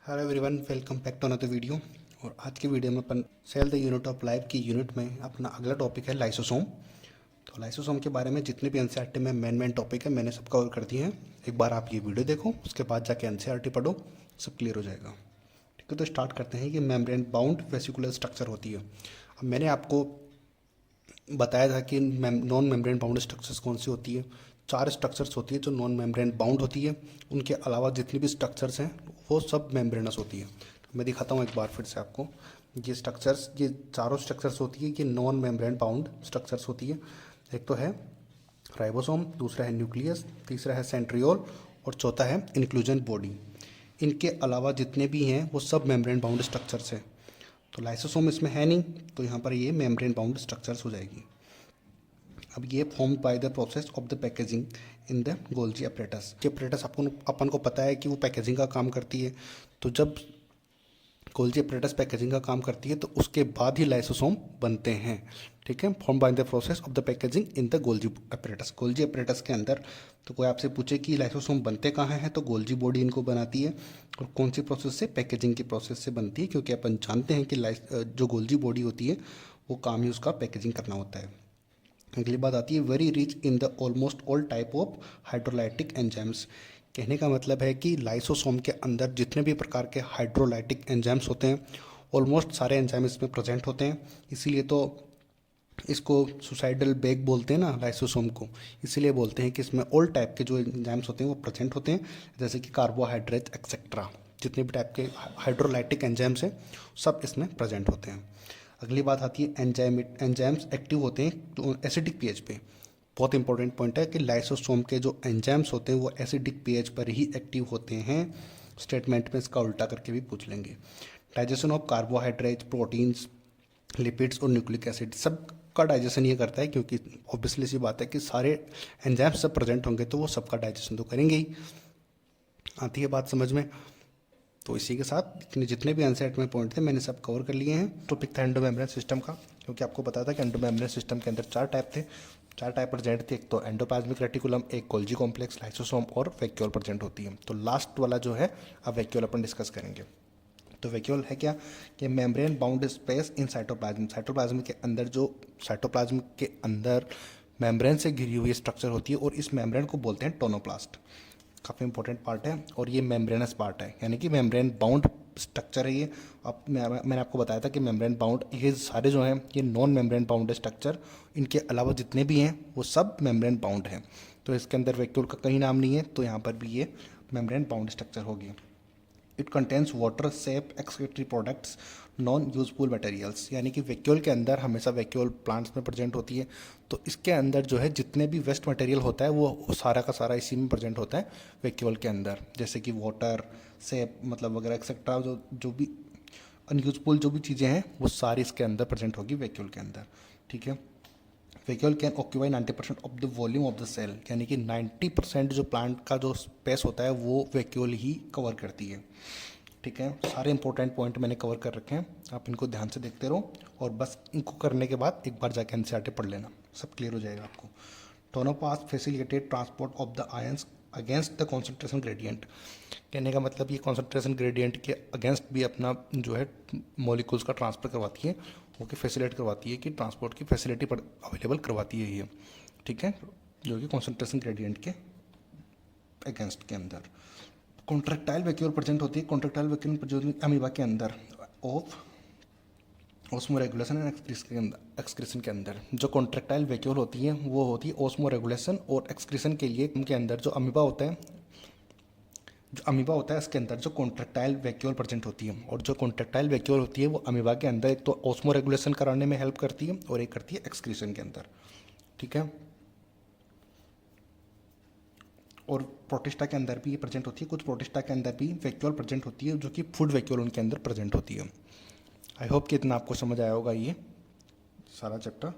Hello everyone, welcome back to another video. और आज की वीडियो में अपन cell the unit of life की यूनिट में अपना अगला टॉपिक है लाइसोसोम। तो लाइसोसोम के बारे में जितने भी एनसीईआरटी में मेन टॉपिक है मैंने सब कवर कर दिए हैं। एक बार आप ये वीडियो देखो, उसके बाद जाके एनसीईआरटी पढ़ो, सब क्लियर हो जाएगा। ठीक है, तो स्टार्ट करते हैं कि मेम्ब्रेन बाउंड वेसिकुलर स्ट्रक्चर होती है। अब मैंने आपको बताया था कि नॉन मेम्ब्रेन बाउंड स्ट्रक्चर्स कौन सी होती है। 4 स्ट्रक्चर्स होती है जो नॉन मेम्ब्रेन बाउंड होती है। उनके अलावा जितनी भी स्ट्रक्चर्स हैं वो सब मेम्ब्रेनस होती है। तो मैं दिखाता हूँ एक बार फिर से आपको। ये चारों स्ट्रक्चर्स होती है, ये नॉन मेम्ब्रेन बाउंड स्ट्रक्चर्स होती है। एक तो है राइबोसोम, दूसरा है न्यूक्लियस, तीसरा है सेंट्रियोल और चौथा है इंक्लूजन बॉडी। इनके अलावा जितने भी हैं वो सब मेम्ब्रेन बाउंड स्ट्रक्चर्स हैं। तो लाइसोसोम इसमें है नहीं, तो यहाँ पर ये मेम्ब्रेन बाउंड स्ट्रक्चर्स हो जाएगी। अब ये form by the process of the packaging in the Golgi apparatus. ये अपरेटस अपन को पता है कि वो पैकेजिंग का काम करती है। तो जब गोल्जी अपरेटस पैकेजिंग का काम करती है तो उसके बाद ही लाइसोसोम बनते हैं। ठीक है, form by the process of the packaging in the Golgi apparatus. Golgi apparatus के अंदर तो कोई आपसे पूछे कि लाइसोसोम बनते कहाँ हैं, तो गोल्जी बॉडी इनको बनाती है। और कौन सी प्रोसेस से? पैकेजिंग की प्रोसेस से बनती है, क्योंकि अपन जानते हैं कि जो गोल्जी बॉडी होती है वो काम ही उसका पैकेजिंग करना होता है। अगली बात आती है very rich in the almost all type of hydrolytic enzymes. कहने का मतलब है कि लाइसोसोम के अंदर जितने भी प्रकार के हाइड्रोलाइटिक एंजाइम्स होते हैं, ऑलमोस्ट सारे एंजाइम इसमें प्रेजेंट होते हैं। इसीलिए तो इसको सुसाइडल बैग बोलते हैं ना लाइसोसोम को। इसीलिए बोलते हैं कि इसमें ऑल टाइप के जो एंजाइम्स होते हैं वो प्रेजेंट होते हैं, जैसे कि कार्बोहाइड्रेट एक्सेट्रा। जितने भी टाइप के हाइड्रोलाइटिक एंजाइम्स हैं सब इसमें प्रेजेंट होते हैं। अगली बात आती है एंजाइम्स एक्टिव होते हैं एसिडिक पीएच पे। बहुत इंपॉर्टेंट पॉइंट है कि लाइसोसोम के जो एंजाइम्स होते हैं वो एसिडिक पीएच पर ही एक्टिव होते हैं। स्टेटमेंट में इसका उल्टा करके भी पूछ लेंगे। Digestion of carbohydrate, proteins, lipids और न्यूक्लिक एसिड, सब का डाइजेशन ये करता है, क्योंकि ऑब्वियसली सी बात है कि सारे एंजाइम्स सब प्रेजेंट होंगे तो वो सबका डाइजेशन तो करेंगे ही। आती है बात समझ में? तो इसी के साथ जितने भी एनसीईआरटी में पॉइंट थे मैंने सब कवर कर लिए हैं। टॉपिक था एंडोमेम्ब्रेन सिस्टम का, क्योंकि आपको पता था कि एंडोमेम्ब्रेन सिस्टम के अंदर 4 टाइप थे। 4 टाइप प्रेजेंट थे, एक तो एंडोप्लाज्मिक रेटिकुलम, एक गोल्जी कॉम्प्लेक्स, लाइसोसोम और वैक्यूल प्रेजेंट होती है। तो लास्ट वाला जो है अब वैक्यूल अपन डिस्कस करेंगे। तो वैक्यूल है क्या? कि membrane bound space in cytoplasm. Cytoplasm के अंदर जो साइटोप्लाज्म के अंदर मेम्ब्रेन से घिरी हुई स्ट्रक्चर होती है, और इस मेम्ब्रेन को बोलते हैं टोनोप्लास्ट। काफ़ी इंपॉर्टेंट पार्ट है, और ये मेम्ब्रेनस पार्ट है, यानी कि मेम्ब्रेन बाउंड स्ट्रक्चर है ये। अब मैंने आपको बताया था कि मेम्ब्रेन बाउंड, ये सारे जो हैं ये नॉन मेम्ब्रेन बाउंड स्ट्रक्चर, इनके अलावा जितने भी हैं वो सब मेम्ब्रेन बाउंड हैं। तो इसके अंदर वैक्यूल का कहीं नाम नहीं है, तो यहाँ पर भी ये मेम्ब्रेन बाउंड स्ट्रक्चर होगी। It contains water shape excretory products non useful materials, यानी कि वैक्यूल के अंदर हमेशा वैक्यूल प्लांट्स में प्रेजेंट होती है। तो इसके अंदर जो है जितने भी वेस्ट मटेरियल होता है वो सारा का सारा इसी में प्रेजेंट होता है वैक्यूल के अंदर, जैसे कि वाटर सेप मतलब वगैरह एक्सेट्रा, जो भी अनयूजफुल जो भी चीज़ें हैं वो सारी इसके अंदर प्रेजेंट होगी वैक्यूल के अंदर। ठीक है, vacuole can occupy 90% of the volume of the cell, यानी कि 90% जो प्लांट का जो स्पेस होता है वो वैक्यूल ही कवर करती है। ठीक है, सारे इंपॉर्टेंट पॉइंट मैंने कवर कर रखे हैं, आप इनको ध्यान से देखते रहो, और बस इनको करने के बाद एक बार जाके एनसीईआरटी पढ़ लेना, सब क्लियर हो जाएगा आपको। Tonoplast facilitate transport of the ions against the concentration gradient. कहने का मतलब ये कॉन्सेंट्रेशन ग्रेडियंट के अगेंस्ट भी अपना जो है मॉलिक्यूल्स का ट्रांसफर करवाती है, वो कि फैसिलिटेट करवाती है, कि ट्रांसपोर्ट की फैसिलिटी अवेलेबल करवाती है ये। ठीक है, जो कि कॉन्सेंट्रेशन ग्रेडियंट के अगेंस्ट के अंदर। कॉन्ट्रेक्टाइल वैक्यूल प्रेजेंट होती है, कॉन्ट्रेक्टाइल वैक्यूल प्रेजेंट अमीबा के अंदर of osmo regulation and excretion के अंदर। जो कॉन्ट्रेक्टाइल वैक्यूल होती है वो होती है ऑस्मो रेगुलेशन और एक्सक्रीशन के लिए। उनके अंदर जो अमीबा होता है इसके अंदर जो कॉन्ट्रेक्टाइल वैक्यूल प्रेजेंट होती है, और जो कॉन्ट्रेक्टाइल वैक्यूल होती है वो अमीबा के अंदर एक तो ऑस्मो रेगुलेशन कराने में हेल्प करती है और एक करती है एक्सक्रीशन के अंदर। ठीक है, और प्रोटिस्टा के अंदर भी ये प्रेजेंट होती है, कुछ प्रोटिस्टा के अंदर भी वैक्यूल प्रेजेंट होती है जो कि फूड वैक्यूल उनके अंदर प्रेजेंट होती है। आई होप कि इतना आपको समझ आया होगा ये सारा चैप्टर।